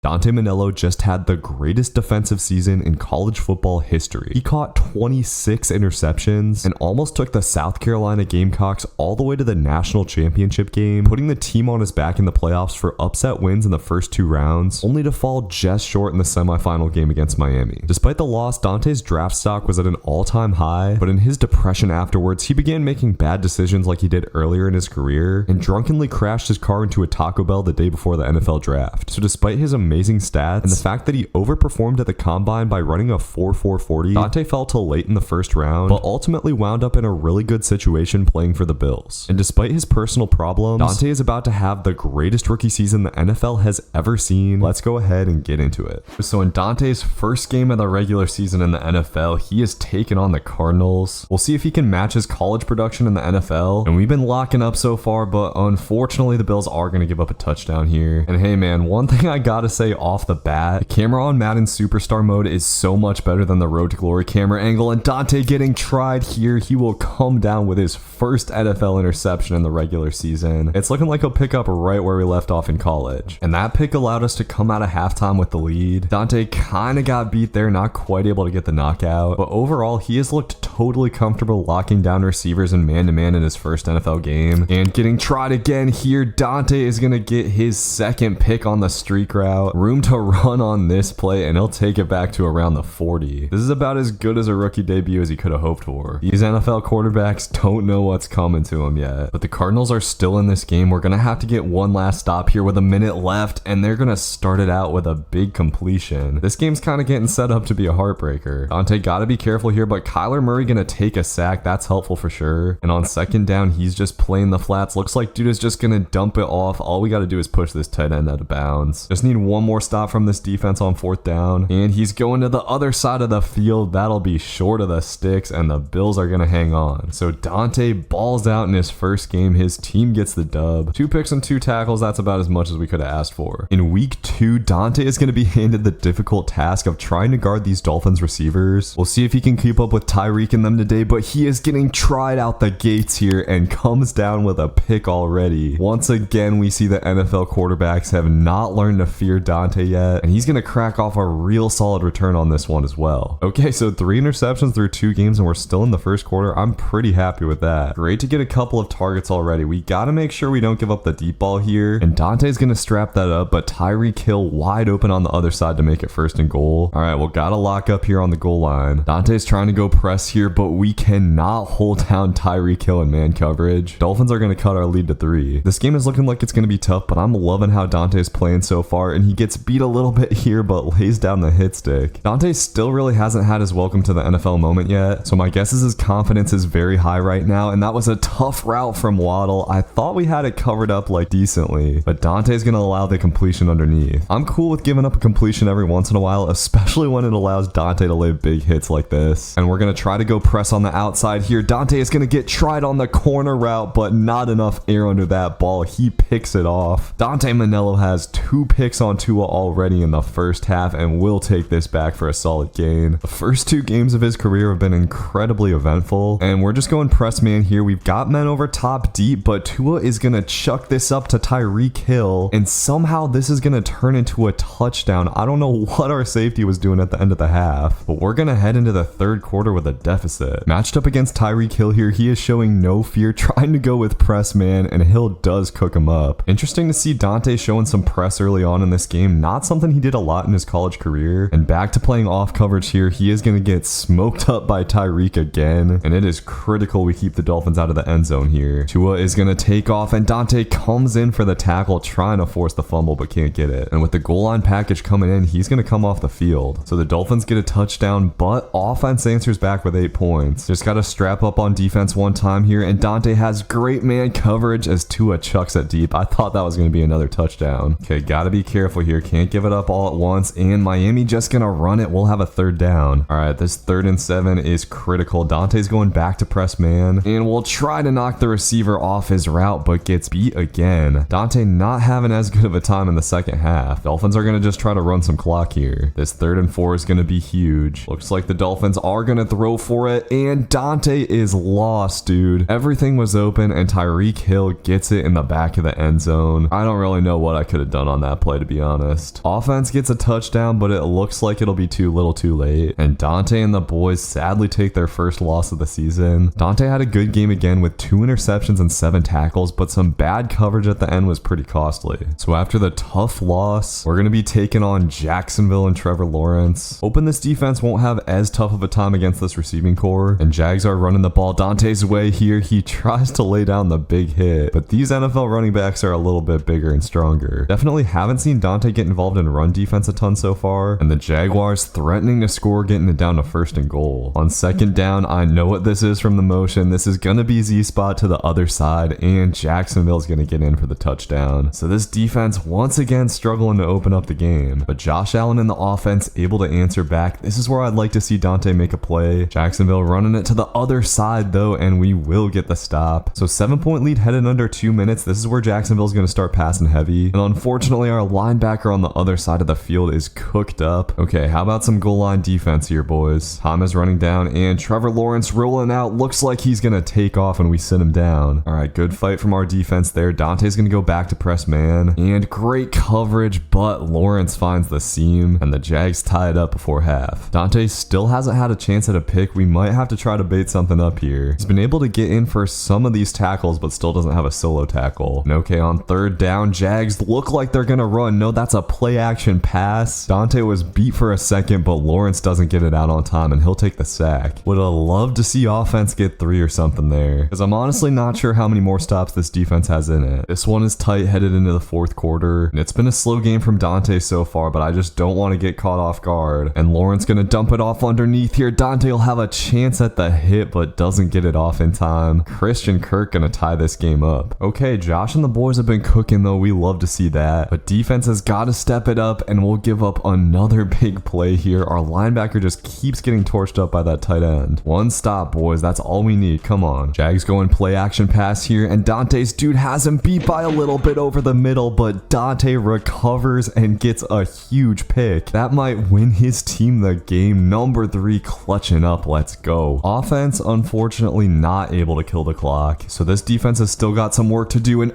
Dante Manello just had the greatest defensive season in college football history. He caught 26 interceptions and almost took the South Carolina Gamecocks all the way to the national championship game, putting the team on his back in the playoffs for upset wins in the first 2 rounds, only to fall just short in the semifinal game against Miami. Despite the loss, Dante's draft stock was at an all-time high, but in his depression afterwards, he began making bad decisions like he did earlier in his career and drunkenly crashed his car into a Taco Bell the day before the NFL draft. So despite his amazing stats and the fact that he overperformed at the combine by running a 4.440, Dante fell till late in the first round, but ultimately wound up in a really good situation playing for the Bills. And despite his personal problems, Dante is about to have the greatest rookie season the NFL has ever seen. Let's go ahead and get into it. So in Dante's first game of the regular season in the NFL, he is taking on the Cardinals. We'll see if he can match his college production in the NFL, and we've been locking up so far, but unfortunately the Bills are going to give up a touchdown here. And hey man, one thing I gotta say off the bat, the camera on Madden Superstar mode is so much better than the Road to Glory camera angle, and Dante getting tried here. He will come down with his first NFL interception in the regular season. It's looking like he'll pick up right where we left off in college, and that pick allowed us to come out of halftime with the lead. Dante kind of got beat there, not quite able to get the knockout, but overall he has looked totally comfortable locking down receivers in man-to-man in his first NFL game. And getting tried again here, Dante is gonna get his second pick on the streak route. Room to run on this play, and he'll take it back to around the 40. This is about as good as a rookie debut as he could have hoped for. These NFL quarterbacks don't know what's coming to them yet, but the Cardinals are still in this game. We're gonna have to get one last stop here with a minute left, and they're gonna start it out with a big completion. This game's kind of getting set up to be a heartbreaker. Dante gotta be careful here, but Kyler Murray gonna take a sack. That's helpful for sure. And on second down, he's just playing the flats. Looks like dude is just gonna dump it off. All we gotta do is push this tight end out of bounds. Just need one more stop from this defense on fourth down, and he's going to the other side of the field. That'll be short of the sticks, and the Bills are gonna hang on. So Dante balls out in his first game. His team gets the dub. 2 picks and 2 tackles. That's about as much as we could have asked for. In week 2, Dante is gonna be handed the difficult task of trying to guard these Dolphins receivers. We'll see if he can keep up with Tyreek and them today, but he is getting tried out the gates here and comes down with a pick already. Once again, we see the NFL quarterbacks have not learned to fear Dante yet, and he's gonna crack off a real solid return on this one as well. Okay, so 3 interceptions through 2 games, and we're still in the first quarter. I'm pretty happy with that. Great to get a couple of targets already. We gotta make sure we don't give up the deep ball here, and Dante's gonna strap that up, but Tyreek Hill wide open on the other side to make it 1st and goal. All right, well, gotta lock up here on the goal line. Dante's trying to go press here, but we cannot hold down Tyreek Hill in man coverage. Dolphins are gonna cut our lead to 3. This game is looking like it's gonna be tough, but I'm loving how Dante's playing so far, and he gets beat a little bit here, but lays down the hit stick. Dante still really hasn't had his welcome to the NFL moment yet, so my guess is his confidence is very high right now, and that was a tough route from Waddle. I thought we had it covered up like decently, but Dante's gonna allow the completion underneath. I'm cool with giving up a completion every once in a while, especially when it allows Dante to lay big hits like this. And we're gonna try to go press on the outside here. Dante is gonna get tried on the corner route, but not enough air under that ball. He picks it off. Dante Manello has 2 picks on Tua already in the first half, and will take this back for a solid gain. The first 2 games of his career have been incredibly eventful, and we're just going press man here. We've got men over top deep, but Tua is gonna chuck this up to Tyreek Hill, and somehow this is gonna turn into a touchdown. I don't know what our safety was doing at the end of the half, but we're gonna head into the 3rd quarter with a deficit. Matched up against Tyreek Hill here, he is showing no fear, trying to go with press man, and Hill does cook him up. Interesting to see Dante showing some press early on in this game, not something he did a lot in his college career. And back to playing off coverage here, he is gonna get smoked up by Tyreek again, and it is critical we keep the Dolphins out of the end zone here. Tua is gonna take off, and Dante comes in for the tackle, trying to force the fumble, but can't get it. And with the goal line package coming in, he's gonna come off the field. So the Dolphins get a touchdown, but offense answers back with 8 points. Just gotta strap up on defense one time here, and Dante has great man coverage as Tua chucks it deep. I thought that was gonna be another touchdown. Okay, gotta be careful here. Can't give it up all at once, and Miami just gonna run it. We'll have a 3rd down. All right, this 3rd and 7 is critical. Dante's going back to press man, and and will try to knock the receiver off his route, but gets beat again. Dante not having as good of a time in the second half. Dolphins are going to just try to run some clock here. This 3rd and 4 is going to be huge. Looks like the Dolphins are going to throw for it, and Dante is lost, dude. Everything was open, and Tyreek Hill gets it in the back of the end zone. I don't really know what I could have done on that play, to be honest. Offense gets a touchdown, but it looks like it'll be too little too late, and Dante and the boys sadly take their first loss of the season. Dante had a good game again with 2 interceptions and 7 tackles, but some bad coverage at the end was pretty costly. So after the tough loss, we're going to be taking on Jacksonville and Trevor Lawrence. Hoping this defense won't have as tough of a time against this receiving core, and Jags are running the ball Dante's way here. He tries to lay down the big hit, but these NFL running backs are a little bit bigger and stronger. Definitely haven't seen Dante get involved in run defense a ton so far, and the Jaguars threatening to score, getting it down to 1st and goal. On 2nd down, I know what this is from the motion. This is gonna be Z-spot to the other side, and Jacksonville's gonna get in for the touchdown. So this defense once again struggling to open up the game, but Josh Allen in the offense able to answer back. This is where I'd like to see Dante make a play. Jacksonville running it to the other side though, and we will get the stop. So 7-point lead headed under 2 minutes. This is where Jacksonville's gonna start passing heavy, and unfortunately our linebacker on the other side of the field is cooked up. Okay, how about some goal line defense here, boys? Time is running down, and Trevor Lawrence rolling out. Looks like he's gonna take off, and we sit him down. All right, good fight from our defense there. Dante's gonna go back to press man, and great coverage, but Lawrence finds the seam, and the Jags tie it up before half. Dante still hasn't had a chance at a pick. We might have to try to bait something up here. He's been able to get in for some of these tackles, but still doesn't have a solo tackle. And okay, on 3rd down, Jags look like they're gonna run. No, that's a play action pass. Dante was beat for a second, but Lawrence doesn't get it out on time, and he'll take the sack. Would have loved to see offense get 3 or something there, because I'm honestly not sure how many more stops this defense has in it. This one is tight headed into the 4th quarter, and it's been a slow game from Dante so far, but I just don't want to get caught off guard. And Lawrence gonna dump it off underneath here. Dante will have a chance at the hit, but doesn't get it off in time. Christian Kirk gonna tie this game up. Okay, Josh and the boys have been cooking though. We love to see that, but defense has got to step it up, and we'll give up another big play here. Our linebacker just keeps getting torched up by that tight end. 1 stop, boys. That's all we need. Come on. Jags going play action pass here, and Dante's dude has him beat by a little bit over the middle, but Dante recovers and gets a huge pick. That might win his team the game. Number 3 clutching up. Let's go. Offense, unfortunately, not able to kill the clock. So this defense has still got some work to do, and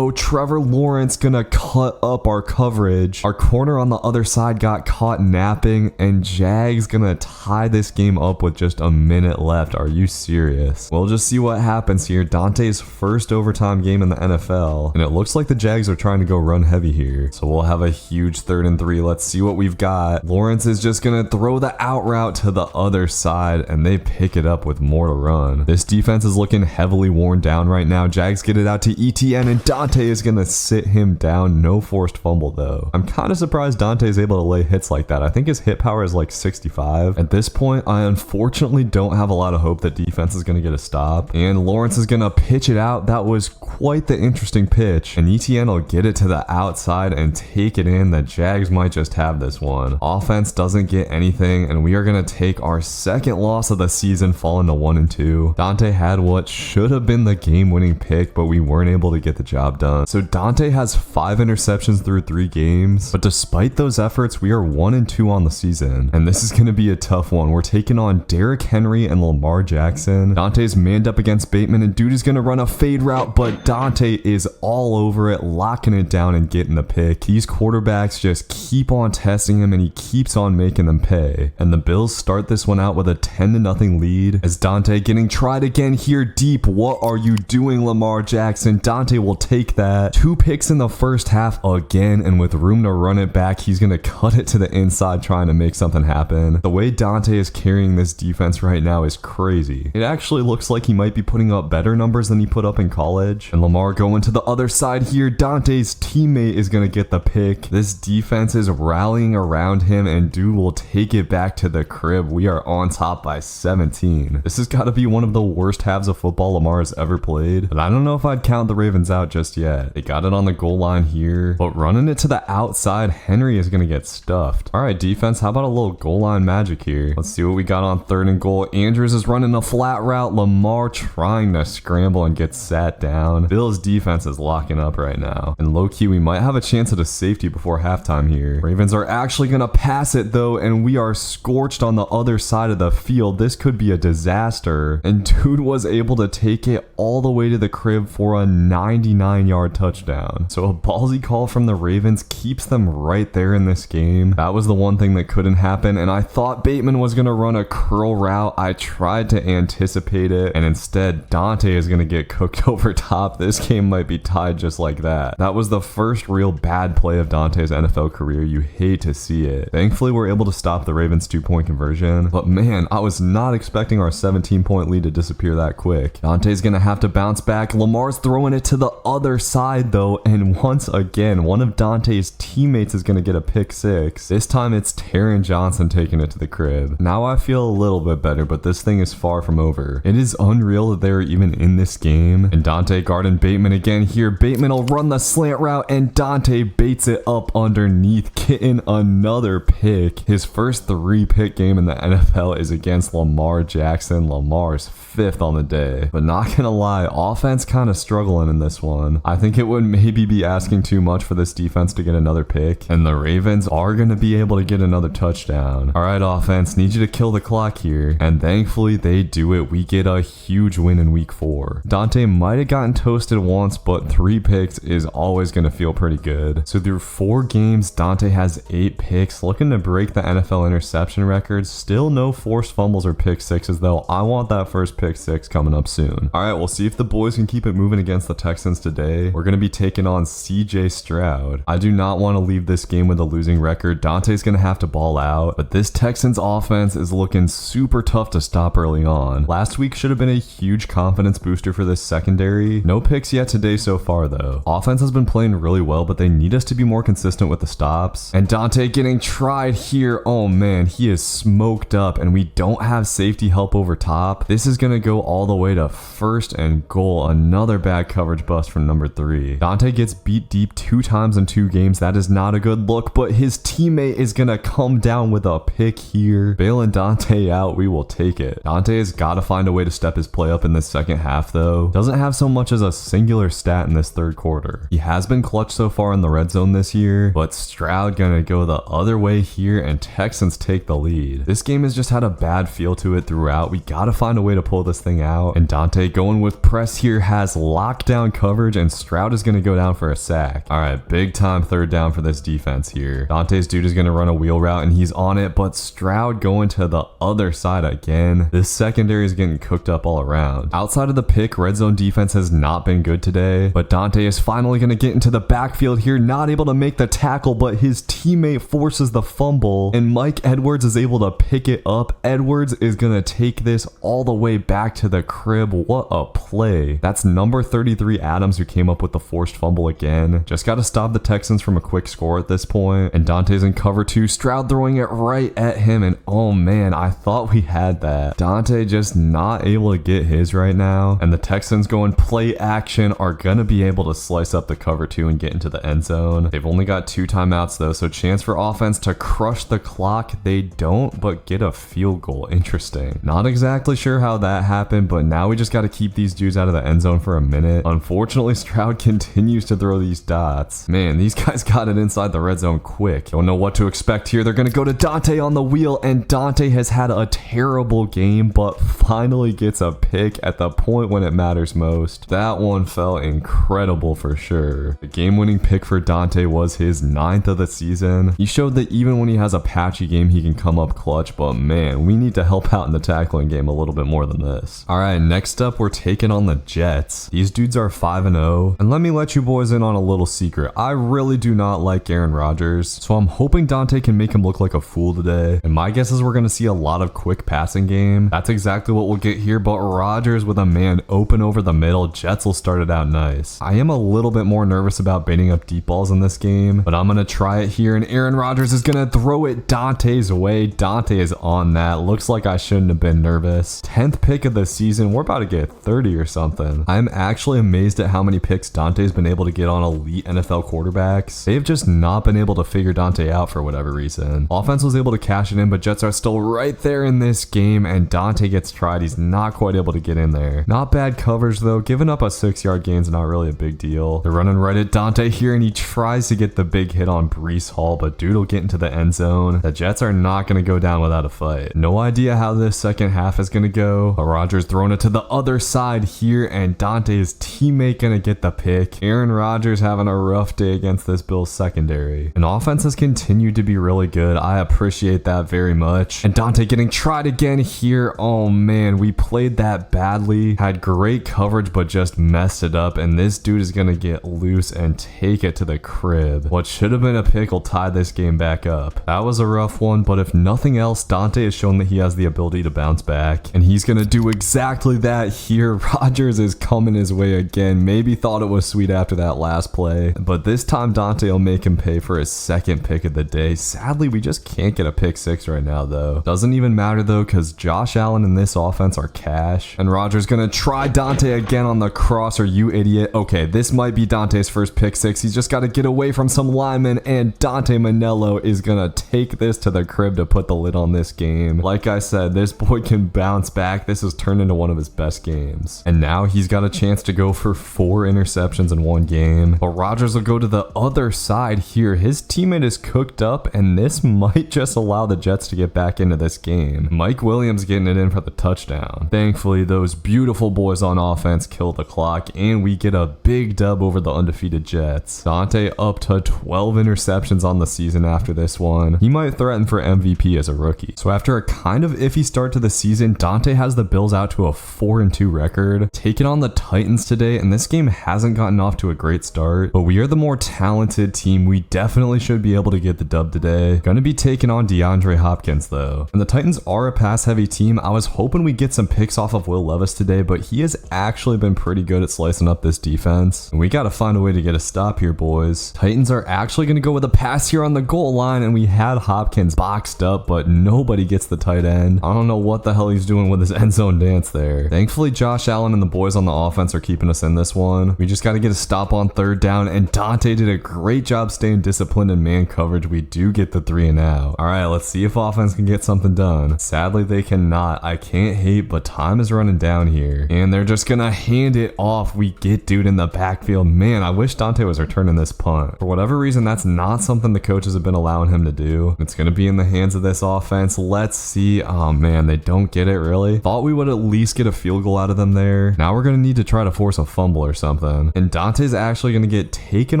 Trevor Lawrence gonna cut up our coverage. Our corner on the other side got caught napping, and Jags gonna tie this game up with just a minute left. Are you serious? We'll just see what happens here. Dante's first overtime game in the NFL, and it looks like the Jags are trying to go run heavy here. So we'll have a huge 3rd and 3. Let's see what we've got. Lawrence is just gonna throw the out route to the other side, and they pick it up with more to run. This defense is looking heavily worn down right now. Jags get it out to ETN, and Dante is gonna sit him down. No forced fumble though. I'm kind of surprised Dante is able to lay hits like that. I think his hit power is like 65. At this point, I unfortunately don't have a lot of hope that defense is gonna get a stop, and Lawrence is gonna pitch it out. That was quite the interesting pitch, and ETN will get it to the outside and take it in. The Jags might just have this one. Offense doesn't get anything, and we are gonna take our 2nd loss of the season, falling to 1 and 2. Dante had what should have been the game-winning pick, but we weren't able to get the job done. So Dante has 5 interceptions through 3 games, but despite those efforts, we are 1 and 2 on the season, and this is gonna be a tough one. We're taking on Derrick Henry and Lamar Jackson. Dante's manned up against Bateman, and dude is gonna run a fade route, but Dante is all over it, locking it down and getting the pick. These quarterbacks just keep on testing him, and he keeps on making them pay. And the Bills start this one out with a 10-0 lead, as Dante getting tried again here deep. What are you doing, Lamar Jackson? Dante will take that. 2 picks in the first half again, and with room to run it back, he's gonna cut it to the inside, trying to make something happen. The way Dante is carrying this defense right now is crazy. It actually looks like he might be putting up better numbers than he put up in college. And Lamar going to the other side here. Dante's teammate is gonna get the pick. This defense is rallying around him, and dude will take it back to the crib. We are on top by 17. This has got to be one of the worst halves of football Lamar has ever played, but I don't know if I'd count the Ravens out just yet. They got it on the goal line here, but running it to the outside, Henry is gonna get stuffed. All right, defense, how about a little goal line magic here? Let's see what we got on 3rd and goal. Andrews is running a flat route. Lamar Lamar trying to scramble and get sat down. Bills defense is locking up right now. And low-key, we might have a chance at a safety before halftime here. Ravens are actually going to pass it though, and we are scorched on the other side of the field. This could be a disaster. And dude was able to take it all the way to the crib for a 99-yard touchdown. So a ballsy call from the Ravens keeps them right there in this game. That was the one thing that couldn't happen, and I thought Bateman was going to run a curl route. I tried to anticipate it, and instead Dante is going to get cooked over top. This game might be tied just like that. That was the first real bad play of Dante's NFL career. You hate to see it. Thankfully, we're able to stop the Ravens' 2-point conversion, but man, I was not expecting our 17-point lead to disappear that quick. Dante's going to have to bounce back. Lamar's throwing it to the other side though, and once again, one of Dante's teammates is going to get a pick six. This time it's Taron Johnson taking it to the crib. Now I feel a little bit better, but this thing is far from over. It is unreal that they're even in this game. And Dante guarding Bateman again here. Bateman will run the slant route, and Dante baits it up underneath, getting another pick. His first 3-pick game in the NFL is against Lamar Jackson. Lamar's 5th on the day. But not gonna lie, offense kind of struggling in this one. I think it would maybe be asking too much for this defense to get another pick, and the Ravens are gonna be able to get another touchdown. All right, offense, need you to kill the clock here, and thankfully they do it. We get a huge win in week 4. Dante might have gotten toasted once, but 3 picks is always gonna feel pretty good. So through 4 games, Dante has 8 picks, looking to break the NFL interception record. Still no forced fumbles or pick sixes though. I want that first pick 6 coming up soon. All right, we'll see if the boys can keep it moving against the Texans today. We're gonna be taking on CJ Stroud. I do not want to leave this game with a losing record. Dante's gonna have to ball out, but this Texans offense is looking super tough to stop early on. Last week should have been a huge confidence booster for this secondary. No picks yet today so far though. Offense has been playing really well, but they need us to be more consistent with the stops. And Dante getting tried here. Oh man, he is smoked up, and we don't have safety help over top. This is gonna go all the way to 1st and goal. Another bad coverage bust from number 3. Dante gets beat deep 2 times in 2 games. That is not a good look, but his teammate is gonna come down with a pick here. Bailing Dante out, we will take it. Dante has got to find a way to step his play up in this second half though. Doesn't have so much as a singular stat in this 3rd quarter. He has been clutch so far in the red zone this year, but Stroud gonna go the other way here, and Texans take the lead. This game has just had a bad feel to it throughout. We gotta find a way to pull this thing out, and Dante going with press here has lockdown coverage, and Stroud is gonna go down for a sack. All right, big time 3rd down for this defense here. Dante's dude is gonna run a wheel route, and he's on it, but Stroud going to the other side again. This secondary is getting cooked up all around. Outside of the pick, red zone defense has not been good today, but Dante is finally gonna get into the backfield here, not able to make the tackle, but his teammate forces the fumble, and Mike Edwards is able to pick it up. Edwards is gonna take this all the way back to the crib. What a play. That's number 33 Adams who came up with the forced fumble again. Just gotta stop the Texans from a quick score at this point, and Dante's in cover 2. Stroud throwing it right at him, and oh man, I thought we had that. Dante just not able to get his right now, and the Texans going play action are gonna be able to slice up the cover 2 and get into the end zone. They've only got 2 timeouts though, so chance for offense to crush the clock. They don't, but get a field goal. Interesting. Not exactly sure how that happened, but now we just got to keep these dudes out of the end zone for a minute. Unfortunately, Stroud continues to throw these dots. Man, these guys got it inside the red zone quick. Don't know what to expect here. They're gonna go to Dante on the wheel, and Dante has had a terrible game, but finally gets a pick at the point when it matters most. That one felt incredible for sure. The game-winning pick for Dante was his 9th of the season. He showed that even when he has a patchy game, he can come up clutch, but man, we need to help out in the tackling game a little bit more than this. All right, next up, we're taking on the Jets. These dudes are 5-0, and let me let you boys in on a little secret. I really do not like Aaron Rodgers, so I'm hoping Dante can make him look like a fool today, and my guess is we're gonna see a lot of quick passing game. That's exactly what we'll get here, but Rodgers with a man open over the middle. Jets will start it out nice. I am a little bit more nervous about baiting up deep balls in this game, but I'm gonna try it here, and Aaron Rodgers is gonna throw it Dante's way. Dante is on that. Looks like I shouldn't have been nervous. 10th pick of the season. We're about to get 30 or something. I'm actually amazed at how many picks Dante's been able to get on elite NFL quarterbacks. They've just not been able to figure Dante out for whatever reason. Offense was able to cash it in, but Jets are still right there in this game, and Dante gets tried. He's not quite quite able to get in there. Not bad coverage though. Giving up a 6-yard gain is not really a big deal. They're running right at Dante here, and he tries to get the big hit on Breece Hall, but dude will get into the end zone. The Jets are not going to go down without a fight. No idea how this second half is going to go. But Rodgers throwing it to the other side here, and Dante's teammate going to get the pick. Aaron Rodgers having a rough day against this Bills secondary. And offense has continued to be really good. I appreciate that very much. And Dante getting tried again here. Oh man, we played that badly. Had great coverage, but just messed it up. And this dude is going to get loose and take it to the crib. What should have been a pick will tie this game back up. That was a rough one, but if nothing else, Dante has shown that he has the ability to bounce back. And he's going to do exactly that here. Rodgers is coming his way again. Maybe thought it was sweet after that last play, but this time Dante will make him pay for his second pick of the day. Sadly, we just can't get a pick six right now though. Doesn't even matter though, because Josh Allen and this offense are cash. And Rodgers gonna try Dante again on the crosser, you idiot. Okay, this might be Dante's first pick six. He's just got to get away from some linemen, and Dante Manello is gonna take this to the crib to put the lid on this game. Like I said, this boy can bounce back. This has turned into one of his best games. And now he's got a chance to go for 4 interceptions in one game. But Rodgers will go to the other side here. His teammate is cooked up, and this might just allow the Jets to get back into this game. Mike Williams getting it in for the touchdown. Thankfully, those beautiful boys on offense kill the clock, and we get a big dub over the undefeated Jets. Dante up to 12 interceptions on the season after this one. He might threaten for MVP as a rookie. So after a kind of iffy start to the season, Dante has the Bills out to a 4-2 record, taking on the Titans today, and this game hasn't gotten off to a great start, but we are the more talented team. We definitely should be able to get the dub today. Gonna be taking on DeAndre Hopkins though. And the Titans are a pass heavy team. I was hoping we'd get some picks off of Will Levis today, but he has actually been pretty good at slicing up this defense. And we gotta find a way to get a stop here, boys. Titans are actually gonna go with a pass here on the goal line, and we had Hopkins boxed up, but nobody gets the tight end. I don't know what the hell he's doing with his end zone dance there. Thankfully, Josh Allen and the boys on the offense are keeping us in this one. We just got to get a stop on third down, and Dante did a great job staying disciplined in man coverage. We do get the 3 and out. All right, let's see if offense can get something done. Sadly, they cannot. I can't hate, but time is running down here, and they're just gonna hand it off. We get dude in the backfield. Man, I wish Dante was returning this punt. For whatever reason, that's not something the coaches have been allowing him to do. It's gonna be in the hands of this offense. Let's see. Oh man, they don't get it really. Thought we would at least get a field goal out of them there. Now we're gonna need to try to force a fumble or something. And Dante's actually gonna get taken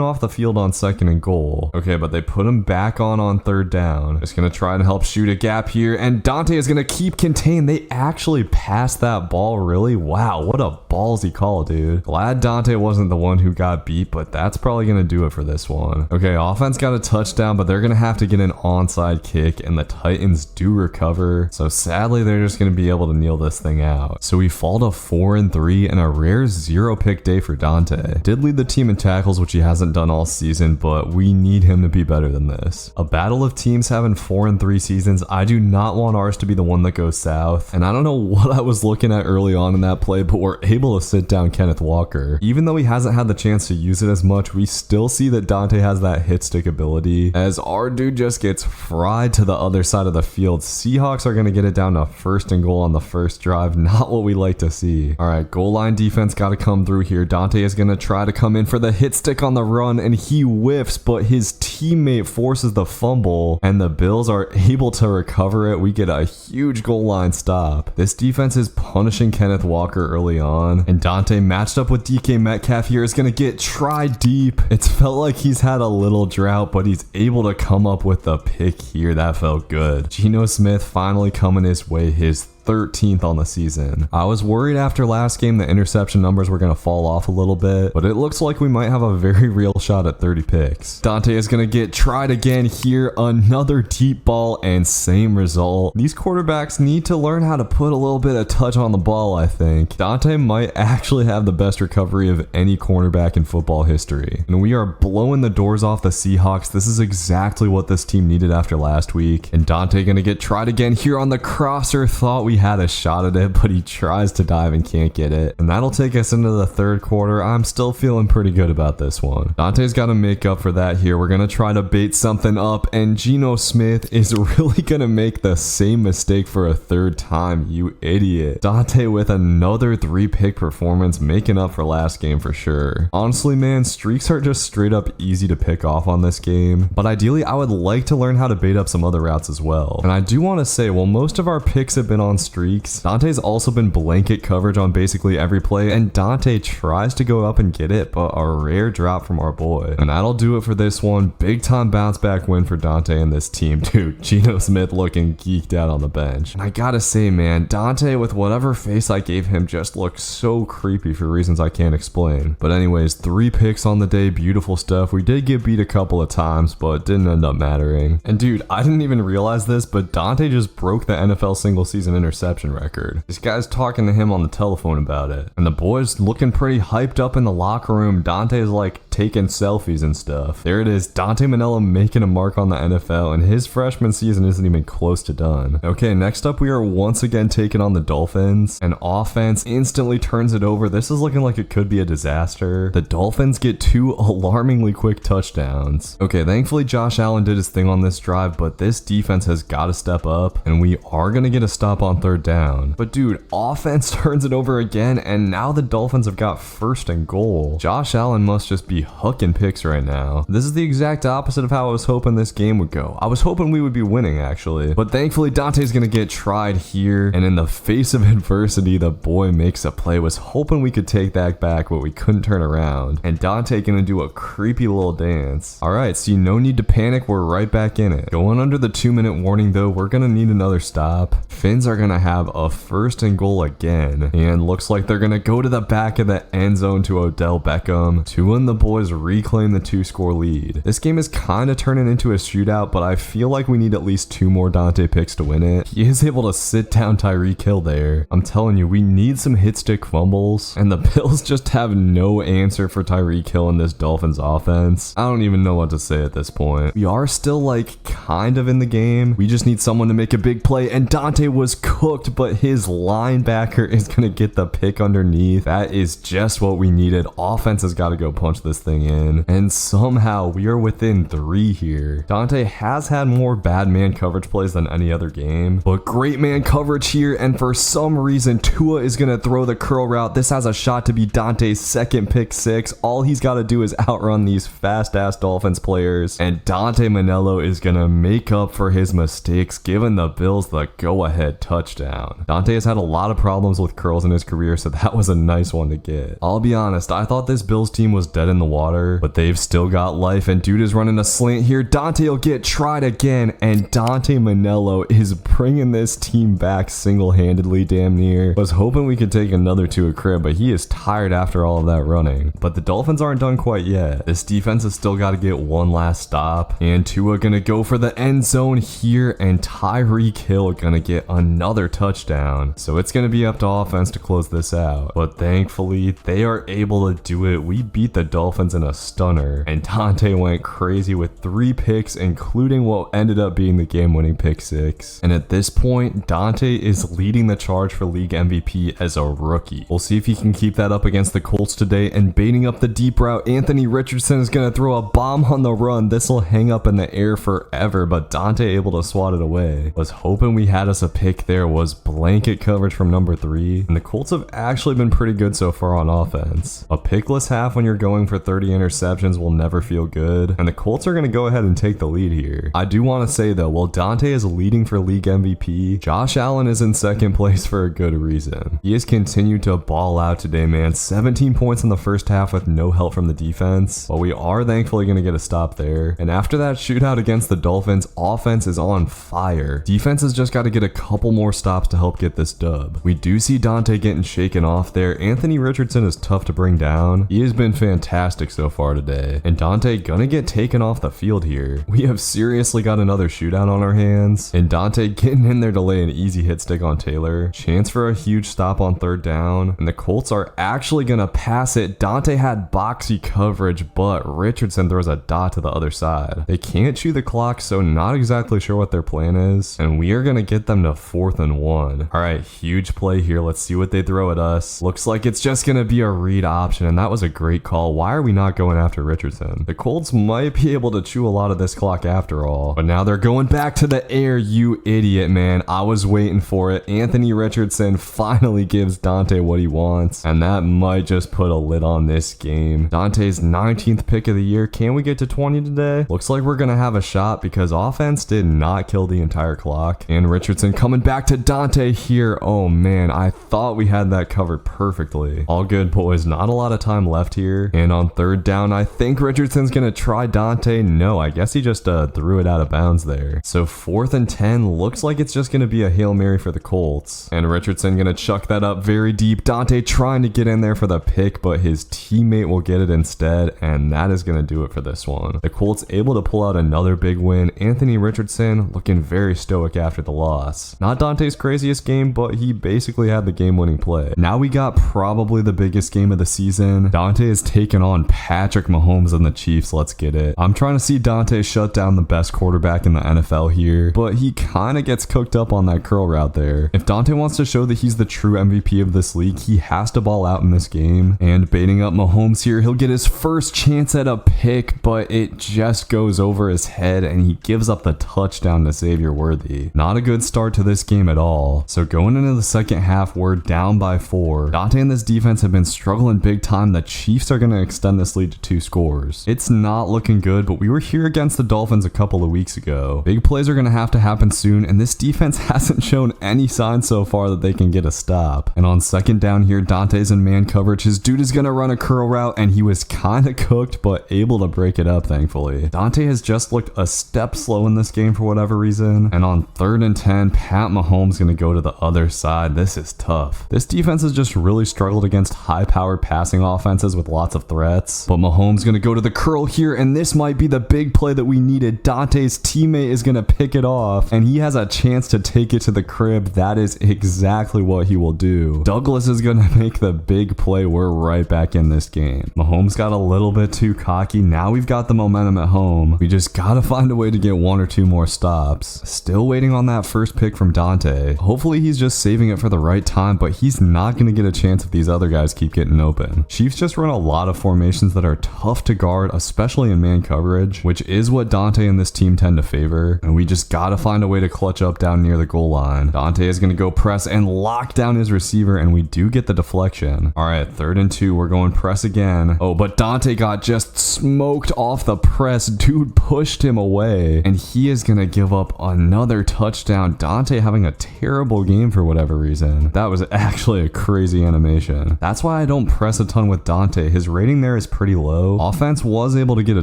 off the field on 2nd and goal. Okay, but they put him back on 3rd down. Just gonna try and help shoot a gap here, and Dante is gonna keep contained. They actually passed that ball, really? Wow, what a ballsy call, dude. Glad Dante wasn't the one who got beat, but that's probably gonna do it for this one. Okay, offense got a touchdown, but they're gonna have to get an onside kick, and the Titans do recover. So sadly, they're just gonna be able to kneel this thing out. So we fall to 4-3 and a rare 0 pick day for Dante. Did lead the team in tackles, which he hasn't done all season, but we need him to be better than this. A battle of teams having 4-3 seasons. I do not want ours to be the one that goes south. And I don't know what I was looking at early on in that play, but we're able to sit down Kenneth Walker. Even though he hasn't had the chance to use it as much, we still see that Dante has that hit stick ability, as our dude just gets fried to the other side of the field. Seahawks are going to get it down to 1st and goal on the first drive. Not what we like to see. All right, goal line defense got to come through here. Dante is going to try to come in for the hit stick on the run, and he whiffs, but his teammate forces the fumble, and the Bills are able to recover it. We get a huge goal line stop. This defense is punishing Kenneth Walker early on, and Dante matched up with DK Metcalf here is going to get tried deep. It's felt like he's had a little drought, but he's able to come up with the pick here. That felt good. Geno Smith finally coming his way, his 13th on the season. I was worried after last game the interception numbers were going to fall off a little bit, but it looks like we might have a very real shot at 30 picks. Dante is going to get tried again here. Another deep ball, and same result. These quarterbacks need to learn how to put a little bit of touch on the ball, I think. Dante might actually have the best recovery of any cornerback in football history. And we are blowing the doors off the Seahawks. This is exactly what this team needed after last week. And Dante going to get tried again here on the crosser. Thought we barely had a shot at it, but he tries to dive and can't get it. And that'll take us into the third quarter. I'm still feeling pretty good about this one. Dante's got to make up for that here. We're going to try to bait something up, and Geno Smith is really going to make the same mistake for a third time, you idiot. Dante with another 3-pick performance, making up for last game for sure. Honestly, man, streaks are just straight up easy to pick off on this game, but ideally I would like to learn how to bait up some other routes as well. And I do want to say, while most of our picks have been on streaks, Dante's also been blanket coverage on basically every play, and Dante tries to go up and get it, but a rare drop from our boy. And that'll do it for this one. Big time bounce back win for Dante and this team. Dude, Geno Smith looking geeked out on the bench. And I gotta say, man, Dante with whatever face I gave him just looked so creepy for reasons I can't explain. But anyways, 3 picks on the day, beautiful stuff. We did get beat a couple of times, but didn't end up mattering. And dude, I didn't even realize this, but Dante just broke the NFL single season interception record. This guy's talking to him on the telephone about it. And the boys looking pretty hyped up in the locker room. Dante's like taking selfies and stuff. There it is, Dante Manello making a mark on the NFL, and his freshman season isn't even close to done. Okay, next up we are once again taking on the Dolphins, and offense instantly turns it over. This is looking like it could be a disaster. The Dolphins get 2 alarmingly quick touchdowns. Okay, thankfully Josh Allen did his thing on this drive, but this defense has got to step up, and we are going to get a stop on 3rd down. But dude, offense turns it over again, and now the Dolphins have got 1st and goal. Josh Allen must just be hooking picks right now. This is the exact opposite of how I was hoping this game would go. I was hoping we would be winning actually, but thankfully Dante's gonna get tried here, and in the face of adversity the boy makes a play. Was hoping we could take that back, but we couldn't turn around, and Dante gonna do a creepy little dance. Alright, see, no need to panic, we're right back in it. Going under the 2-minute warning though, we're gonna need another stop. Finns are gonna have a 1st and goal again, and looks like they're gonna go to the back of the end zone to Odell Beckham. Tua and the boys reclaim the 2-score lead. This game is kind of turning into a shootout, but I feel like we need at least 2 more Dante picks to win it. He is able to sit down Tyreek Hill there. I'm telling you, we need some hit stick fumbles, and the Bills just have no answer for Tyreek Hill in this Dolphins offense. I don't even know what to say at this point. We are still like kind of in the game. We just need someone to make a big play, and Dante was cooked, but his linebacker is gonna get the pick underneath. That is just what we needed. Offense has got to go punch this thing in, and somehow we are within 3 here. Dante has had more bad man coverage plays than any other game, but great man coverage here, and for some reason Tua is gonna throw the curl route. This has a shot to be Dante's 2nd pick 6. All he's got to do is outrun these fast ass Dolphins players, and Dante Manello is gonna make up for his mistakes, giving the Bills the go-ahead touchdown. Dante has had a lot of problems with curls in his career, so that was a nice one to get. I'll be honest, I thought this Bills team was dead in the water, but they've still got life, and dude is running a slant here. Dante will get tried again, and Dante Manello is bringing this team back single-handedly damn near. Was hoping we could take another to a crib, but he is tired after all of that running. But the Dolphins aren't done quite yet. This defense has still got to get one last stop, and Tua gonna go for the end zone here, and Tyreek Hill gonna get another touchdown. So it's gonna be up to offense to close this out, but thankfully they are able to do it. We beat the Dolphins in a stunner, and Dante went crazy with 3 picks, including what ended up being the game-winning pick 6. And at this point, Dante is leading the charge for league MVP as a rookie. We'll see if he can keep that up against the Colts today, and baiting up the deep route, Anthony Richardson is gonna throw a bomb on the run. This will hang up in the air forever, but Dante able to swat it away. Was hoping we had us a pick there. Was blanket coverage from number 3, and the Colts have actually been pretty good so far on offense. A pickless half when you're going for 30 interceptions will never feel good, and the Colts are going to go ahead and take the lead here. I do want to say though, while Dante is leading for league MVP, Josh Allen is in 2nd place for a good reason. He has continued to ball out today, man. 17 points in the first half with no help from the defense, but we are thankfully going to get a stop there. And after that shootout against the Dolphins, offense is on fire. Defense has just got to get a couple more stops to help get this dub. We do see Dante getting shaken off there. Anthony Richardson is tough to bring down. He has been fantastic fantastic so far today. And Dante gonna get taken off the field here. We have seriously got another shootout on our hands. And Dante getting in there to lay an easy hit stick on Taylor. Chance for a huge stop on third down. And the Colts are actually gonna pass it. Dante had boxy coverage, but Richardson throws a dot to the other side. They can't chew the clock, so not exactly sure what their plan is. And we are gonna get them to 4th and 1. All right, huge play here. Let's see what they throw at us. Looks like it's just gonna be a read option, and that was a great call. Why are we not going after Richardson? The Colts might be able to chew a lot of this clock after all, but now they're going back to the air. You idiot, man. I was waiting for it. Anthony Richardson finally gives Dante what he wants, and that might just put a lid on this game. Dante's 19th pick of the year. Can we get to 20 today? Looks like we're gonna have a shot because offense did not kill the entire clock. And Richardson coming back to Dante here. Oh man, I thought we had that covered perfectly. All good, boys. Not a lot of time left here. And on third down, I think Richardson's gonna try Dante. No, I guess he just threw it out of bounds there. So 4th and 10, looks like it's just gonna be a Hail Mary for the Colts. And Richardson gonna chuck that up very deep. Dante trying to get in there for the pick, but his teammate will get it instead, and that is gonna do it for this one. The Colts able to pull out another big win. Anthony Richardson looking very stoic after the loss. Not Dante's craziest game, but he basically had the game-winning play. Now we got probably the biggest game of the season. Dante is taking on Patrick Mahomes and the Chiefs. Let's get it. I'm trying to see Dante shut down the best quarterback in the NFL here, but he kind of gets cooked up on that curl route there. If Dante wants to show that he's the true MVP of this league, he has to ball out in this game. And baiting up Mahomes here, he'll get his first chance at a pick, but it just goes over his head and he gives up the touchdown to Xavier Worthy. Not a good start to this game at all. So going into the second half, we're down by 4. Dante and this defense have been struggling big time. The Chiefs are going to extend this lead to 2 scores. It's not looking good, but we were here against the Dolphins a couple of weeks ago. Big plays are going to have to happen soon, and this defense hasn't shown any signs so far that they can get a stop. And on second down here, Dante's in man coverage. His dude is going to run a curl route, and he was kind of cooked, but able to break it up, thankfully. Dante has just looked a step slow in this game for whatever reason. And on 3rd and 10, Pat Mahomes going to go to the other side. This is tough. This defense has just really struggled against high-powered passing offenses with lots of threats. But Mahomes going to go to the curl here, and this might be the big play that we needed. Dante's teammate is going to pick it off, and he has a chance to take it to the crib. That is exactly what he will do. Douglas is going to make the big play. We're right back in this game. Mahomes got a little bit too cocky. Now we've got the momentum at home. We just got to find a way to get 1 or 2 more stops. Still waiting on that first pick from Dante. Hopefully he's just saving it for the right time, but he's not going to get a chance if these other guys keep getting open. Chiefs just run a lot of formations that are tough to guard, especially in man coverage, which is what Dante and this team tend to favor. And we just got to find a way to clutch up down near the goal line. Dante is going to go press and lock down his receiver, and we do get the deflection. All right, 3rd and 2, we're going press again. Oh, but Dante got just smoked off the press. Dude pushed him away, and he is going to give up another touchdown. Dante having a terrible game for whatever reason. That was actually a crazy animation. That's why I don't press a ton with Dante. His rating there is pretty low. Offense was able to get a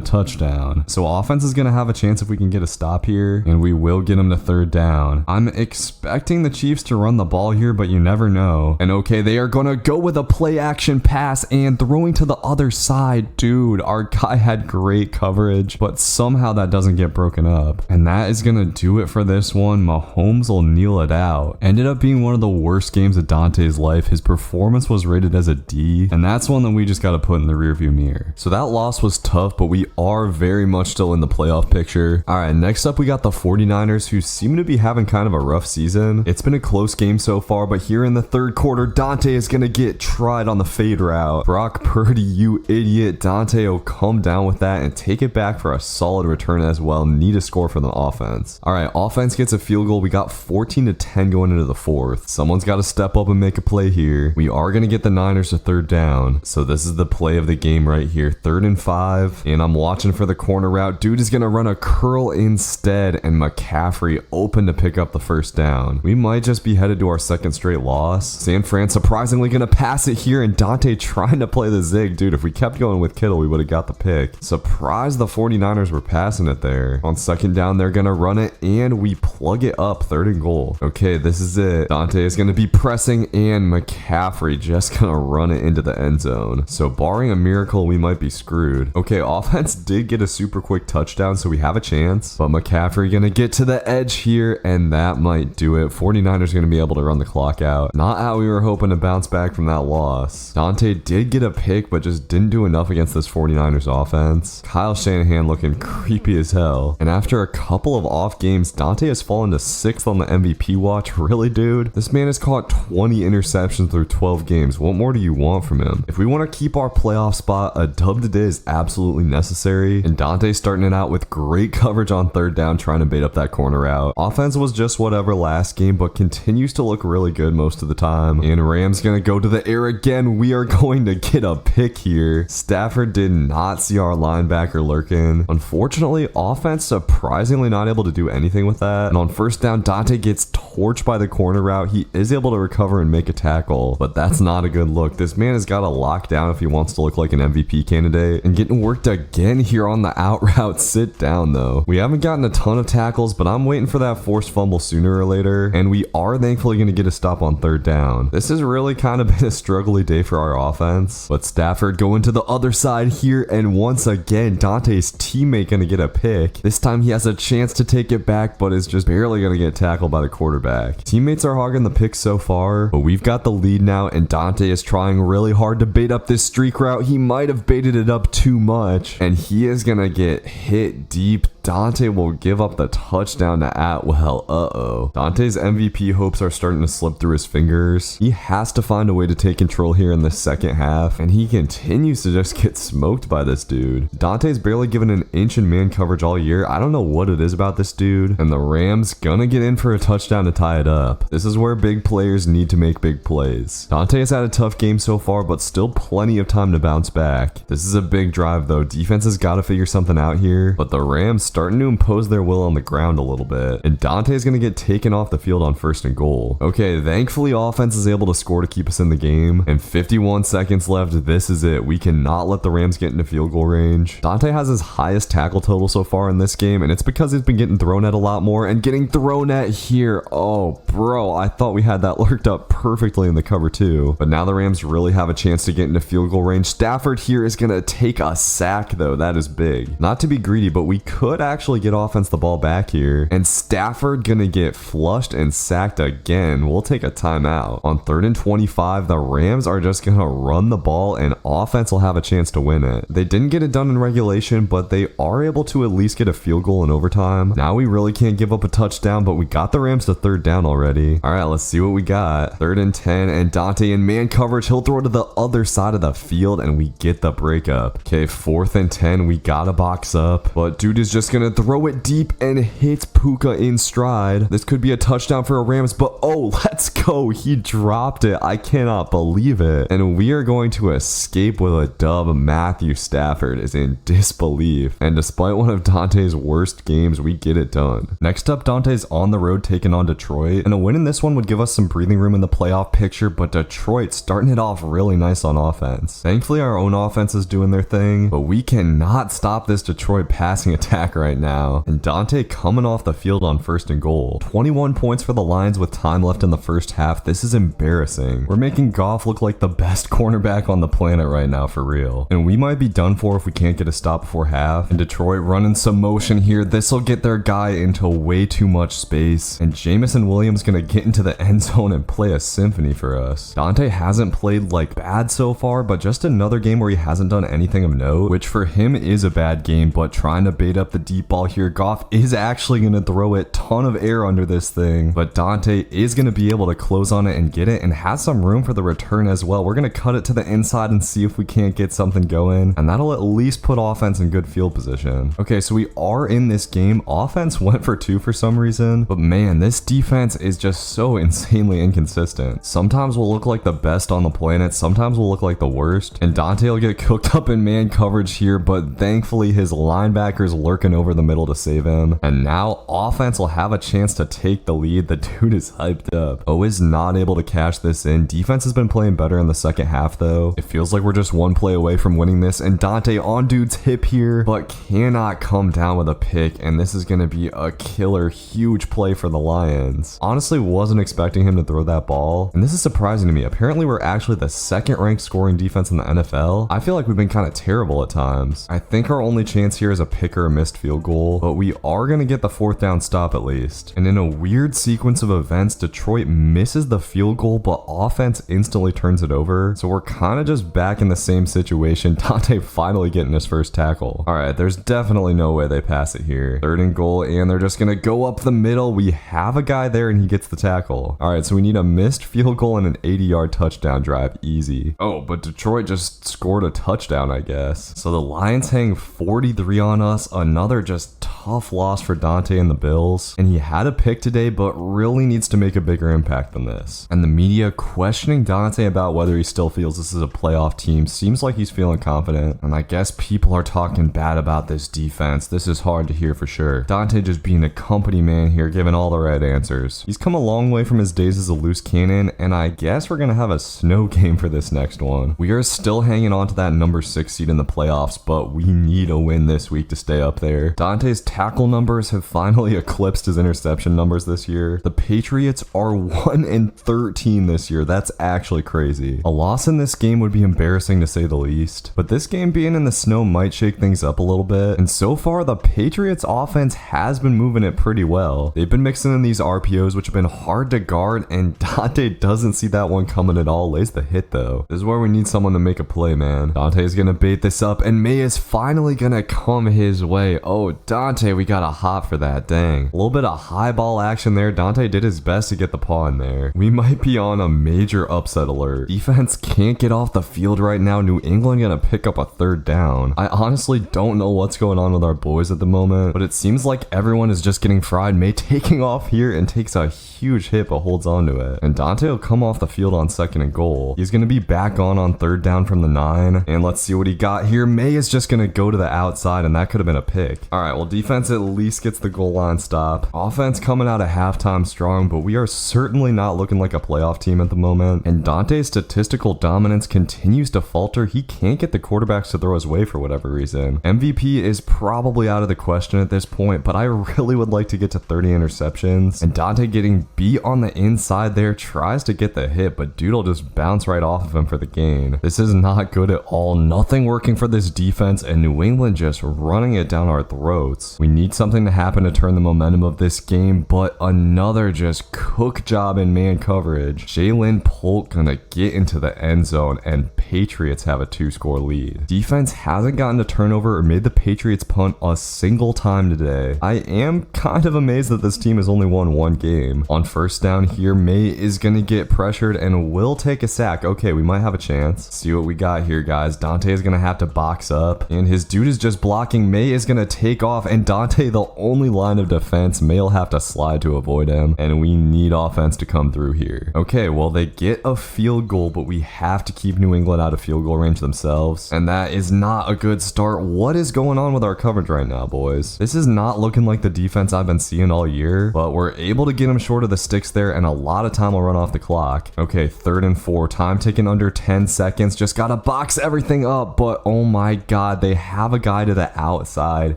touchdown, so offense is going to have a chance if we can get a stop here, and we will get him to 3rd down. I'm expecting the Chiefs to run the ball here, but you never know. And okay, they are going to go with a play action pass and throwing to the other side. Dude, our guy had great coverage, but somehow that doesn't get broken up. And that is going to do it for this one. Mahomes will kneel it out. Ended up being one of the worst games of Dante's life. His performance was rated as a D, and that's one that we just got to put in the rearview mirror. So that loss was tough, but we are very much still in the playoff picture. All right, next up we got the 49ers, who seem to be having kind of a rough season. It's been a close game so far, but here in the 3rd quarter, Dante is going to get tried on the fade route. Brock Purdy, you idiot. Dante will come down with that and take it back for a solid return as well. Need a score for the offense. All right, offense gets a field goal. We got 14-10 going into the 4th. Someone's got to step up and make a play here. We are going to get the Niners to 3rd down. So this is the play of the game right here. 3rd and 5, and I'm watching for the corner route. Dude is going to run a curl instead, and McCaffrey open to pick up the 1st down. We might just be headed to our 2nd straight loss. San Fran surprisingly going to pass it here, and Dante trying to play the zig. Dude, if we kept going with Kittle, we would have got the pick. Surprised the 49ers were passing it there. On 2nd down, they're going to run it, and we plug it up. 3rd and goal. Okay, this is it. Dante is going to be pressing, and McCaffrey just going to run it into the end zone. So barring a miracle, miracle, we might be screwed. Okay, offense did get a super quick touchdown, so we have a chance. But McCaffrey gonna get to the edge here, and that might do it. 49ers gonna be able to run the clock out. Not how we were hoping to bounce back from that loss. Dante did get a pick, but just didn't do enough against this 49ers offense. Kyle Shanahan looking creepy as hell. And after a couple of off games, Dante has fallen to 6th on the MVP watch. Really, dude? This man has caught 20 interceptions through 12 games. What more do you want from him? If we want to keep our playoff spot, a dub today is absolutely necessary. And Dante's starting it out with great coverage on third down, trying to bait up that corner route. Offense was just whatever last game, but continues to look really good most of the time. And Rams gonna go to the air again. We are going to get a pick here. Stafford did not see our linebacker lurking. Unfortunately, offense surprisingly not able to do anything with that. And on first down, Dante gets torched by the corner route. He is able to recover and make a tackle, but that's not a good look. This man has got to lock down if he wants to look like an MVP candidate. And getting worked again here on the out route. Sit down though. We haven't gotten a ton of tackles, but I'm waiting for that forced fumble sooner or later. And we are thankfully going to get a stop on third down. This has really kind of been a struggly day for our offense, but Stafford going to the other side here, and once again Dante's teammate going to get a pick. This time he has a chance to take it back, but is just barely going to get tackled by the quarterback. Teammates are hogging the pick so far, but we've got the lead now, and Dante is trying really hard to bait up this streak route. He might have baited it up too much, and he is going to get hit deep. Dante will give up the touchdown to Atwell. Uh-oh. Dante's MVP hopes are starting to slip through his fingers. He has to find a way to take control here in the second half, and he continues to just get smoked by this dude. Dante's barely given an inch in man coverage all year. I don't know what it is about this dude, and the Rams gonna get in for a touchdown to tie it up. This is where big players need to make big plays. Dante has had a tough game so far, but still plenty of time to bounce back. This is a big drive though. Defense has got to figure something out here, but the Rams starting to impose their will on the ground a little bit, and Dante is going to get taken off the field on first and goal. Okay, thankfully offense is able to score to keep us in the game, and 51 seconds left. This is it. We cannot let the Rams get into field goal range. Dante has his highest tackle total so far in this game, and it's because he's been getting thrown at a lot more and getting thrown at here. Oh, bro, I thought we had that lurked up perfectly in the cover too, but now the Rams really have a chance to get into field goal range. Stafford here is going to take a sack though. That is big. Not to be greedy, but we could actually get offense the ball back here, and Stafford gonna get flushed and sacked again. We'll take a timeout. On 3rd and 25, the Rams are just gonna run the ball, and offense will have a chance to win it. They didn't get it done in regulation, but they are able to at least get a field goal in overtime. Now we really can't give up a touchdown, but we got the Rams to 3rd down already. All right, let's see what we got. 3rd and 10, and Dante in man coverage. He'll throw to the other side of the field, and we get the breakup. Okay, 4th and 10, we gotta box up, but dude is just gonna throw it deep and hits Puka in stride. This could be a touchdown for a Rams, but oh, let's go. He dropped it. I cannot believe it. And we are going to escape with a dub. Matthew Stafford is in disbelief. And despite one of Dante's worst games, we get it done. Next up, Dante's on the road taking on Detroit. And a win in this one would give us some breathing room in the playoff picture, but Detroit starting it off really nice on offense. Thankfully, our own offense is doing their thing, but we cannot stop this Detroit passing attack right now. And Dante coming off the field on 1st and goal. 21 points for the Lions with time left in the first half. This is embarrassing. We're making Goff look like the best cornerback on the planet right now, for real. And we might be done for if we can't get a stop before half. And Detroit running some motion here. This will get their guy into way too much space. And Jamison Williams gonna get into the end zone and play a symphony for us. Dante hasn't played like bad so far, but just another game where he hasn't done anything of note, which for him is a bad game, but trying to bait up the deep ball here. Goff is actually going to throw it. Ton of air under this thing, but Dante is going to be able to close on it and get it, and has some room for the return as well. We're going to cut it to the inside and see if we can't get something going, and that'll at least put offense in good field position. Okay, so we are in this game. Offense went for 2 for some reason, but man, this defense is just so insanely inconsistent. Sometimes we'll look like the best on the planet, sometimes we'll look like the worst, and Dante will get cooked up in man coverage here, but thankfully his linebacker's lurking over the middle to save him, and now offense will have a chance to take the lead. The dude is hyped up. O is not able to cash this in. Defense has been playing better in the second half though. It feels like we're just one play away from winning this, and Dante on dude's hip here, but cannot come down with a pick, and this is going to be a killer huge play for the Lions. Honestly wasn't expecting him to throw that ball, and this is surprising to me. Apparently we're actually the 2nd ranked scoring defense in the NFL, well. I feel like we've been kind of terrible at times. I think our only chance here is a pick or a missed field goal, but we are going to get the 4th down stop at least. And in a weird sequence of events, Detroit misses the field goal, but offense instantly turns it over. So we're kind of just back in the same situation. Dante finally getting his first tackle. All right, there's definitely no way they pass it here. 3rd and goal, and they're just going to go up the middle. We have a guy there and he gets the tackle. All right, so we need a missed field goal and an 80-yard touchdown drive. Easy. Oh, but Detroit just scored a touchdown, I guess. So the Lions hang 43 on us. Another just tough loss for Dante and the Bills. And he had a pick today, but really needs to make a bigger impact than this. And the media questioning Dante about whether he still feels this is a playoff team. Seems like he's feeling confident. And I guess people are talking bad about this defense. This is hard to hear for sure. Dante just being a company man here, giving all the right answers. He's come a long way from his days as a loose cannon, and I guess we're gonna have a snow game for this next one. We are still hanging on to that number 6 seed in the playoffs, but we need a win this week to stay up there. Dante's tackle numbers have finally eclipsed his interception numbers this year. The Patriots are 1-13 this year. That's actually crazy. A loss in this game would be embarrassing to say the least, but this game being in the snow might shake things up a little bit, and so far the Patriots offense has been moving it pretty well. They've been mixing in these RPOs, which have been hard to guard, and Dante doesn't see that one coming at all. Lays the hit though. This is where we need someone to make a play, man. Dante's gonna bait this up, and May is finally gonna come his way. Oh, Dante, we got a hop for that. Dang. A little bit of high ball action there. Dante did his best to get the paw in there. We might be on a major upset alert. Defense can't get off the field right now. New England gonna pick up a 3rd down. I honestly don't know what's going on with our boys at the moment, but it seems like everyone is just getting fried. May taking off here and takes a huge hit but holds on to it. And Dante will come off the field on 2nd and goal. He's gonna be back on 3rd down from the 9. And let's see what he got here. May is just gonna go to the outside, and that could have been a pick. All right, well, defense at least gets the goal line stop. Offense coming out of halftime strong, but we are certainly not looking like a playoff team at the moment. And Dante's statistical dominance continues to falter. He can't get the quarterbacks to throw his way for whatever reason. MVP is probably out of the question at this point, but I really would like to get to 30 interceptions. And Dante getting beat on the inside there, tries to get the hit, but dude will just bounce right off of him for the gain. This is not good at all. Nothing working for this defense, and New England just running it down our throats. We need something to happen to turn the momentum of this game, but another just cook job in man coverage. Jalen Polk gonna get into the end zone, and Patriots have a 2-score lead. Defense hasn't gotten a turnover or made the Patriots punt a single time today. I am kind of amazed that this team has only won 1 game. On 1st down here, May is gonna get pressured and will take a sack. Okay, we might have a chance. See what we got here, guys. Dante is gonna have to box up, and his dude is just blocking. May is gonna take off, and Dante, the only line of defense, May will have to slide to avoid him, and we need offense to come through here. Okay, well, they get a field goal, but we have to keep New England out of field goal range themselves, and that is not a good start. What is going on with our coverage right now, boys? This is not looking like the defense I've been seeing all year, but we're able to get him short of the sticks there, and a lot of time will run off the clock. Okay, 3rd and 4, time taken under 10 seconds. Just gotta box everything up, but oh my god, they have a guy to the outside.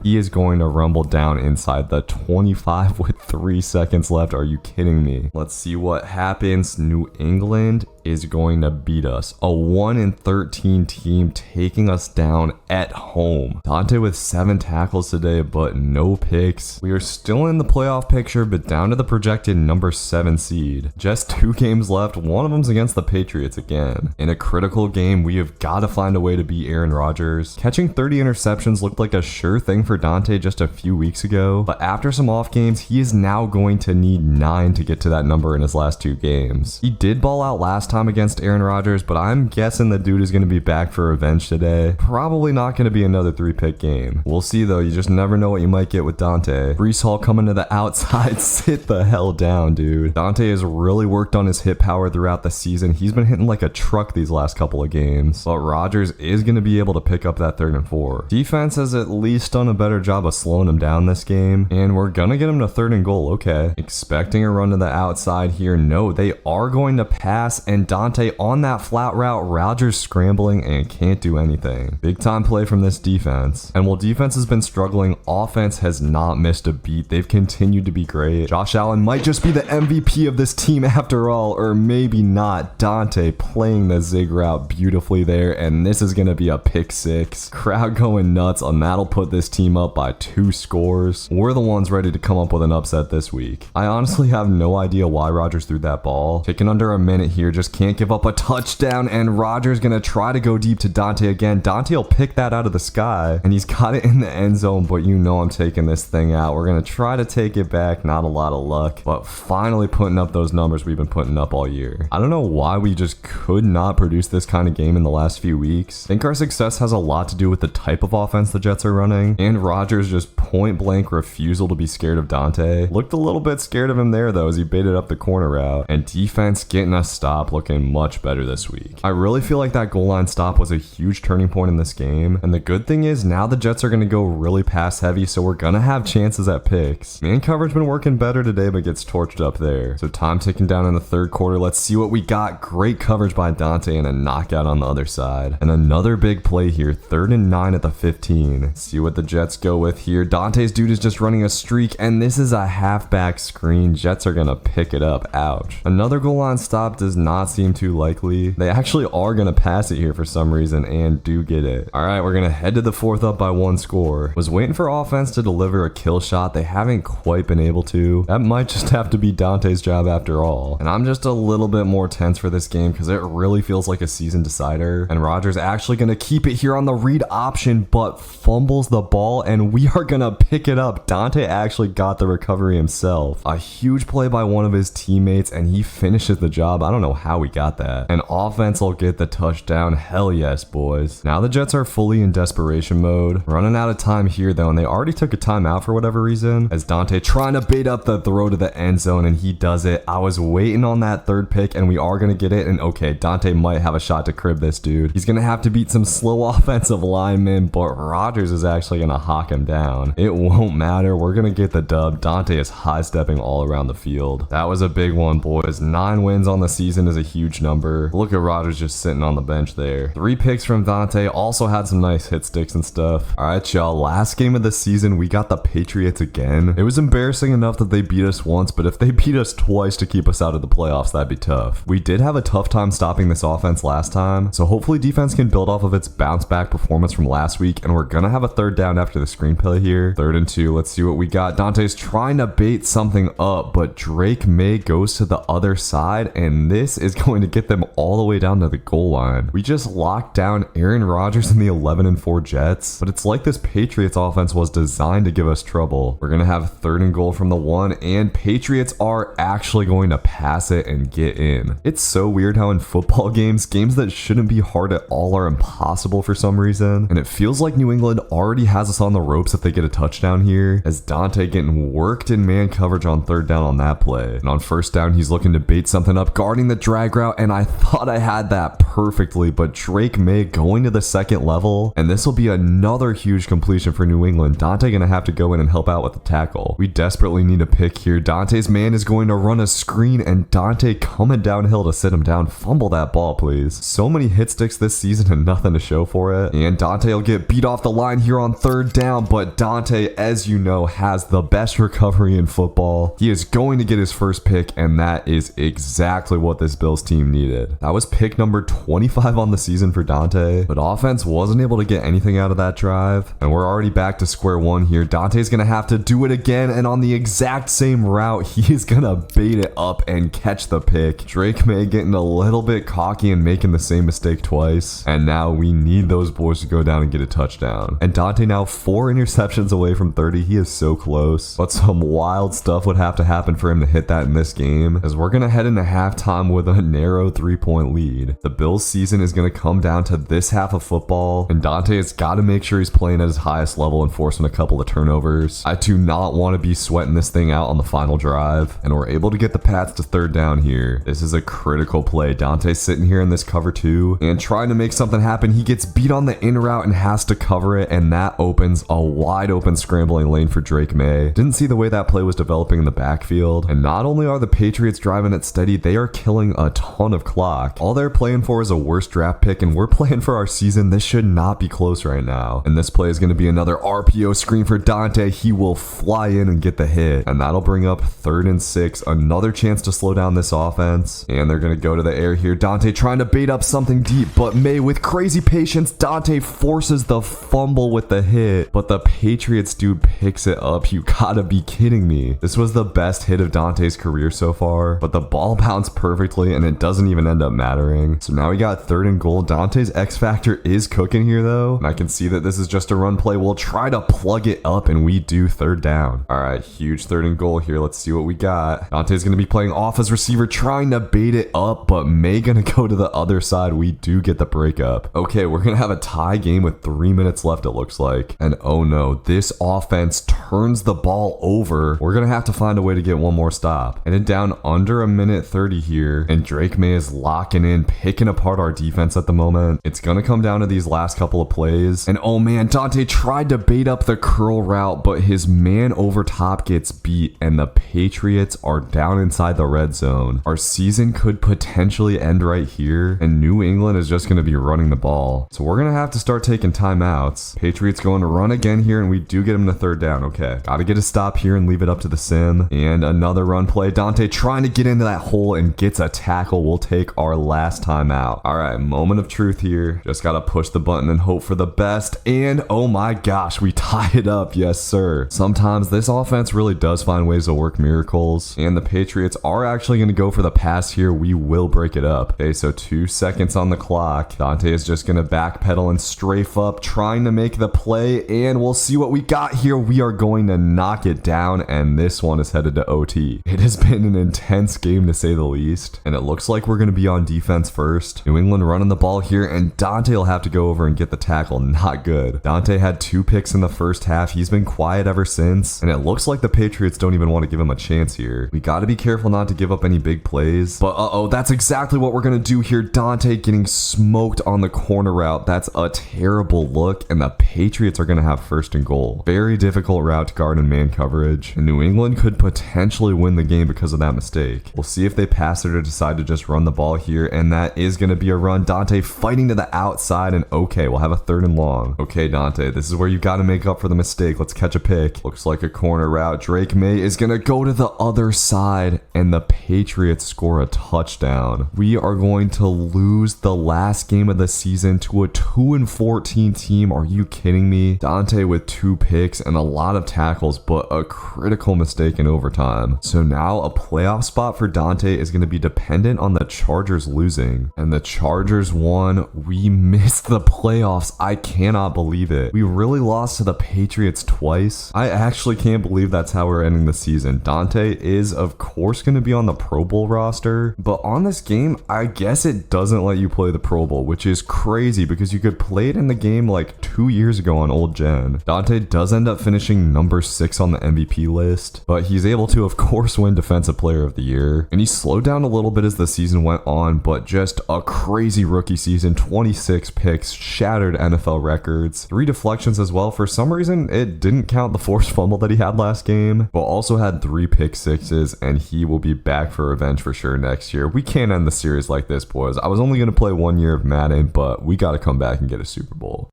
He is going to rumble down inside the 25 with 3 seconds left. Are you kidding me? Let's see what happens. New England is going to beat us. A 1-13 team taking us down at home. Dante with 7 tackles today, but no picks. We are still in the playoff picture, but down to the projected number 7 seed. Just 2 games left. One of them's against the Patriots again. In a critical game, we have got to find a way to beat Aaron Rodgers. Catching 30 interceptions looked like a sure thing for Dante just a few weeks ago, but after some off games, he is now going to need 9 to get to that number in his last 2 games. He did ball out last time against Aaron Rodgers, but I'm guessing the dude is going to be back for revenge today. Probably not going to be another 3-pick game. We'll see though. You just never know what you might get with Dante. Breece Hall coming to the outside. Sit the hell down, dude. Dante has really worked on his hit power throughout the season. He's been hitting like a truck these last couple of games, but Rodgers is going to be able to pick up that 3rd and 4. Defense has at least done a better job of slowing him down this game, and we're going to get him to 3rd and goal. Okay. Expecting a run to the outside here. No, they are going to pass, and Dante on that flat route. Rodgers scrambling and can't do anything. Big time play from this defense. And while defense has been struggling, offense has not missed a beat. They've continued to be great. Josh Allen might just be the MVP of this team after all, or maybe not. Dante playing the zig route beautifully there. there, and this is going to be a pick six. Crowd going nuts, and that'll put this team up by 2 scores. We're the ones ready to come up with an upset this week. I honestly have no idea why Rodgers threw that ball. Taking under a minute here, just can't give up a touchdown, and Rodgers going to try to go deep to Dante again. Dante will pick that out of the sky, and he's got it in the end zone, but you know I'm taking this thing out. We're going to try to take it back. Not a lot of luck, but finally putting up those numbers we've been putting up all year. I don't know why we just could not produce this kind of game in the last few weeks. I think our success has a lot to do with the type of offense the Jets are running, and Rodgers' just point blank refusal to be scared of Dante. Looked a little bit scared of him there though as he baited up the corner route, and defense getting a stop, looking much better this week. I really feel like that goal line stop was a huge turning point in this game, and the good thing is now the Jets are going to go really pass heavy, so we're going to have chances at picks. Man coverage been working better today, but gets torched up there. So time ticking down in the third quarter. Let's see what we got. Great coverage by Dante and a knockout on the other side. And another big play here. 3rd and 9 at the 15. See what the Jets go with here. Dante's dude is just running a streak, and this is a halfback screen. Jets are going to pick it up. Ouch. Another goal line stop does not seem too likely. They actually are going to pass it here for some reason and do get it. All right, we're going to head to the 4th up by 1 score. Was waiting for offense to deliver a kill shot. They haven't quite been able to. That might just have to be Dante's job after all. And I'm just a little bit more tense for this game because it really feels like a season decider. And Rodgers actually going to keep it here on the read option, but fumbles the ball, and we are going to pick it up. Dante actually got the recovery himself. A huge play by one of his teammates, and he finishes the job. I don't know how we got that. And offense will get the touchdown. Hell yes, boys. Now the Jets are fully in desperation mode. Running out of time here though, and they already took a timeout for whatever reason, as Dante trying to bait up the throw to the end zone, and he does it. I was waiting on that 3rd pick, and we are going to get it. And okay, Dante might have a shot to crib this dude. He's going to have to beat some slow offensive linemen, but Rodgers is actually going to hawk him down. It won't matter. We're going to get the dub. Dante is high stepping all around the field. That was a big one, boys. 9 wins on the season is a huge number. Look at Rodgers just sitting on the bench there. 3 picks from Dante. Also had some nice hit sticks and stuff. All right, y'all. Last game of the season, we got the Patriots again. It was embarrassing enough that they beat us once, but if they beat us twice to keep us out of the playoffs, that'd be tough. We did have a tough time stopping this offense last time, so hopefully defense can build off of its bounce back performance from last week, and we're gonna have a 3rd down after the screenplay here. 3rd and 2. Let's see what we got. Dante's trying to bait something up, but Drake May goes to the other side, and this is going to get them all the way down to the goal line. We just locked down Aaron Rodgers and the 11-4 Jets, but it's like this Patriots offense was designed to give us trouble. We're gonna have 3rd and goal from the 1, and Patriots are actually going to pass it and get in. It's so weird how in football games that shouldn't be hard at all are impossible for some reason, and it feels like New England already has us on the ropes if they get a touchdown here, as Dante getting worked in man coverage on 3rd down on that play. And on 1st down, he's looking to bait something up, guarding the drag route, and I thought I had that perfectly, but Drake May going to the 2nd level, and this will be another huge completion for New England. Dante gonna have to go in and help out with the tackle. We desperately need a pick here. Dante's man is going to run a screen, and Dante coming downhill to sit him down. Fumble that ball, please. So many hit sticks this season and nothing to show for it. And Dante will get beat off the line here on 3rd down, but Dante, as you know, has the best recovery in football. He is going to get his 1st pick, and that is exactly what this Bills team needed. That was pick number 25 on the season for Dante, but offense wasn't able to get anything out of that drive, and we're already back to square one here. Dante's gonna have to do it again, and on the exact same route, he is gonna bait it up and catch the pick. Drake May getting a little bit cocky and making the same mistake twice, and now we need those boys to go down and get a touchdown. And Dante now 4 interceptions away from 30. He is so close, but some wild stuff would have to happen for him to hit that in this game, as we're gonna head into halftime with a narrow 3-point lead. The Bills season is gonna come down to this half of football, and Dante has got to make sure he's playing at his highest level and forcing a couple of turnovers. I do not want to be sweating this thing out on the final drive, and we're able to get the Pats to 3rd down here. This is a critical play. Dante's sitting here in this cover 2 and trying to make something happen. He gets beat on the in route and has to cover it, and that opens a wide open scrambling lane for Drake May. Didn't see the way that play was developing in the backfield, and not only are the Patriots driving it steady, they are killing a ton of clock. All they're playing for is a worst draft pick, and we're playing for our season. This should not be close right now. And this play is going to be another RPO screen for Dante. He will fly in and get the hit, and that'll bring up 3rd and 6. Another chance to slow down this offense, and they're going to go to the air here. Dante trying to bait up something deep, but May with crazy patience, Dante forces the fumble with the hit, but the Patriots dude picks it up. You gotta be kidding me. This was the best hit of Dante's career so far, but the ball bounced perfectly and it doesn't even end up mattering. So now we got 3rd and goal. Dante's X factor is cooking here though, and I can see that this is just a run play. We'll try to plug it up and we do 3rd down. All right, huge 3rd and goal here. Let's see what we got. Dante's gonna be playing off as receiver, trying to bait it up, but May gonna go to the other side. We do get the breakup. Okay, we're gonna have a tie game with 3 minutes left, it looks like. And oh no, this offense turns the ball over. We're gonna have to find a way to get one more stop. And it down under 1:30 here, and Drake May is locking in, picking apart our defense at the moment. It's gonna come down to these last couple of plays. And oh man, Dante tried to bait up the curl route, but his man over top gets beat, and the Patriots are down inside the red zone. Our season could potentially end right here, and New England is just gonna be running the ball. So we're gonna have to start taking timeouts. Patriots going to run again here, and we do get him to 3rd down. Okay, gotta get a stop here and leave it up to the sim. And another run play. Dante trying to get into that hole and gets a tackle. We'll take our last timeout. All right, moment of truth here. Just gotta push the button and hope for the best. And oh my gosh, we tie it up. Yes, sir. Sometimes this offense really does find ways to work miracles, and the Patriots are actually gonna go for the pass here. We will break it up. Okay, so 2 seconds on the clock. Dante is just gonna backpedal and strafe up, trying to make the play, and we'll see what we got here. We are going to knock it down, and this one is headed to OT. It has been an intense game to say the least, and it looks like we're going to be on defense first. New England running the ball here, and Dante will have to go over and get the tackle. Not good. Dante had 2 picks in the first half. He's been quiet ever since, and it looks like the Patriots don't even want to give him a chance here. We got to be careful not to give up any big plays, but uh-oh, that's exactly what we're going to do here. Dante getting smoked on the corner route. That's a terrible look, and the Patriots are going to have 1st and goal. Very difficult route to guard in man coverage, and New England could potentially win the game because of that mistake. We'll see if they pass it or decide to just run the ball here, and that is going to be a run. Dante fighting to the outside, and okay, we'll have a 3rd and long. Okay, Dante, this is where you got to make up for the mistake. Let's catch a pick. Looks like a corner route. Drake May is going to go to the other side, and the Patriots score a touchdown. We are going to lose the last game of the season to a 2-14 team. Are you kidding me? Dante with 2 picks and a lot of tackles, but a critical mistake in overtime. So now a playoff spot for Dante is going to be dependent on the Chargers losing, and the Chargers won. We missed the playoffs. I cannot believe it. We really lost to the Patriots twice. I actually can't believe that's how we're ending the season. Dante is of course going to be on the Pro Bowl roster, but on this game, I guess it doesn't let you play the Pro Bowl, which is crazy because you could play it in the game like 2 years ago on old gen. Dante does end up finishing number 6 on the MVP list, but he's able to of course win Defensive Player of the Year, and he slowed down a little bit as the season went on, but just a crazy rookie season. 26 picks, shattered NFL records, 3 deflections as well. For some reason it didn't count the forced fumble that he had last game, but also had 3 pick sixes, and he will be back for revenge for sure next year. We can't end the series like this, boys. I was only going to play 1 year of Madden, but we got to come back and get a Super Bowl.